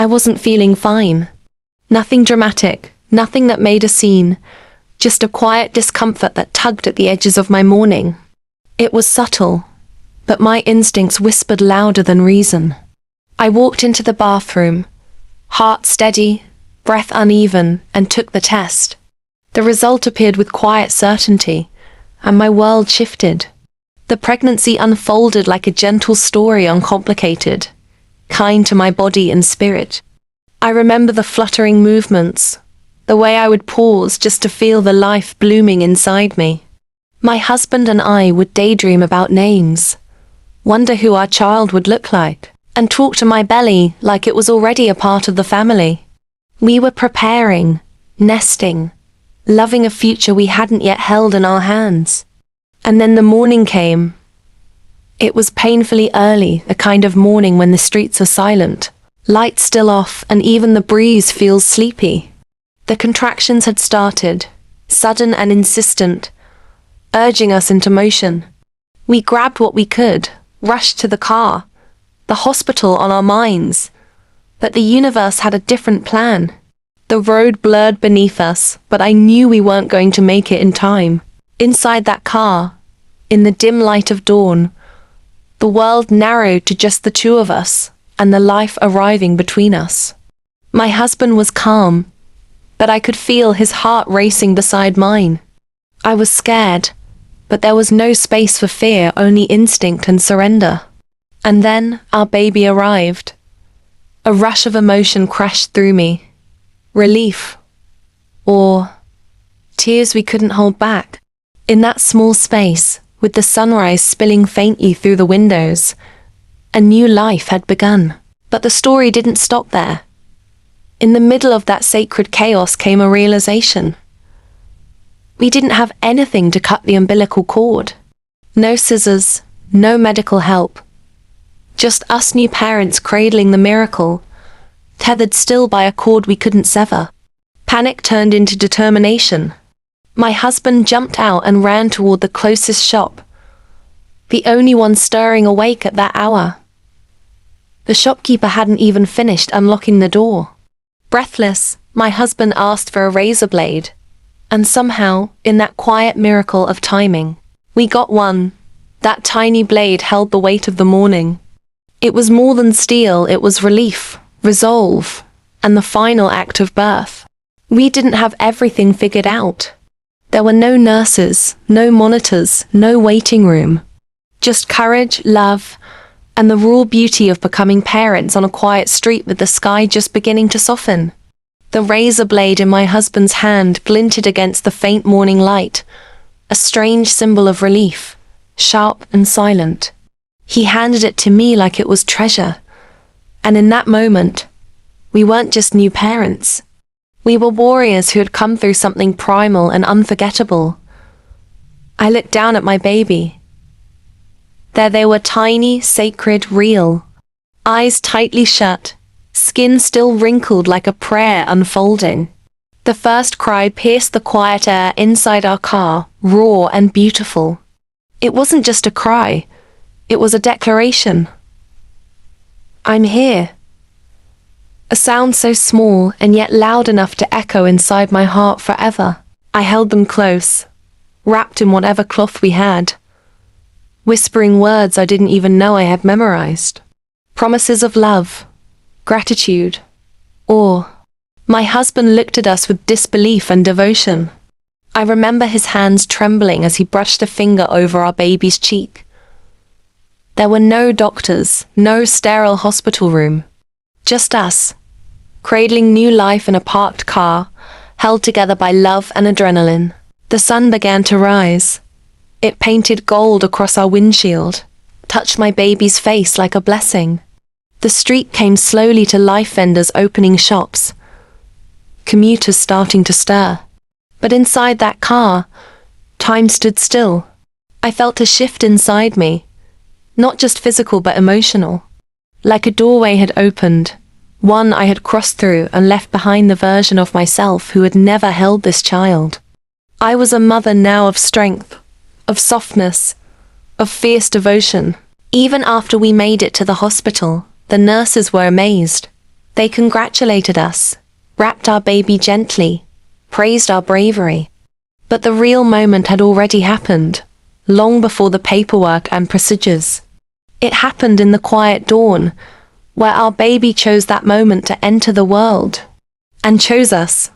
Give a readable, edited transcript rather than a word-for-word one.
I wasn't feeling fine. Nothing dramatic, nothing that made a scene, just a quiet discomfort that tugged at the edges of my morning. It was subtle, but my instincts whispered louder than reason. I walked into the bathroom, heart steady, breath uneven, and took the test. The result appeared with quiet certainty, and my world shifted. The pregnancy unfolded like a gentle story, uncomplicated, kind to my body and spirit. I remember the fluttering movements, the way I would pause just to feel the life blooming inside me. My husband and I would daydream about names, wonder who our child would look like, and talk to my belly like it was already a part of the family. We were preparing, nesting, loving a future we hadn't yet held in our hands. And then the morning came. It was painfully early, the kind of morning when the streets are silent, lights still off, and even the breeze feels sleepy. The contractions had started, sudden and insistent, urging us into motion. We grabbed what we could, rushed to the car, the hospital on our minds. But the universe had a different plan. The road blurred beneath us, but I knew we weren't going to make it in time. Inside that car, in the dim light of dawn, the world narrowed to just the two of us, and the life arriving between us. My husband was calm, but I could feel his heart racing beside mine. I was scared, but there was no space for fear, only instinct and surrender. And then our baby arrived. A rush of emotion crashed through me. Relief, awe, tears we couldn't hold back. In that small space, with the sunrise spilling faintly through the windows, a new life had begun. But the story didn't stop there. In the middle of that sacred chaos came a realization. We didn't have anything to cut the umbilical cord. No scissors, no medical help. Just us new parents cradling the miracle, tethered still by a cord we couldn't sever. Panic turned into determination. My husband jumped out and ran toward the closest shop, the only one stirring awake at that hour. The shopkeeper hadn't even finished unlocking the door. Breathless, my husband asked for a razor blade, and somehow, in that quiet miracle of timing, we got one. That tiny blade held the weight of the morning. It was more than steel, it was relief, resolve, and the final act of birth. We didn't have everything figured out. There were no nurses, no monitors, no waiting room. Just courage, love, and the raw beauty of becoming parents on a quiet street with the sky just beginning to soften. The razor blade in my husband's hand glinted against the faint morning light, a strange symbol of relief, sharp and silent. He handed it to me like it was treasure. And in that moment, we weren't just new parents. We were warriors who had come through something primal and unforgettable. I looked down at my baby. There they were, tiny, sacred, real. Eyes tightly shut, skin still wrinkled like a prayer unfolding. The first cry pierced the quiet air inside our car, raw and beautiful. It wasn't just a cry. It was a declaration. I'm here. A sound so small and yet loud enough to echo inside my heart forever. I held them close, wrapped in whatever cloth we had, whispering words I didn't even know I had memorized. Promises of love, gratitude, awe. My husband looked at us with disbelief and devotion. I remember his hands trembling as he brushed a finger over our baby's cheek. There were no doctors, no sterile hospital room. Just us, cradling new life in a parked car, held together by love and adrenaline. The sun began to rise. It painted gold across our windshield, touched my baby's face like a blessing. The street came slowly to life, vendors opening shops, commuters starting to stir. But inside that car, time stood still. I felt a shift inside me. Not just physical but emotional. Like a doorway had opened, one I had crossed through and left behind the version of myself who had never held this child. I was a mother now of strength, of softness, of fierce devotion. Even after we made it to the hospital, the nurses were amazed. They congratulated us, wrapped our baby gently, praised our bravery. But the real moment had already happened, long before the paperwork and procedures. It happened in the quiet dawn, where our baby chose that moment to enter the world. And chose us.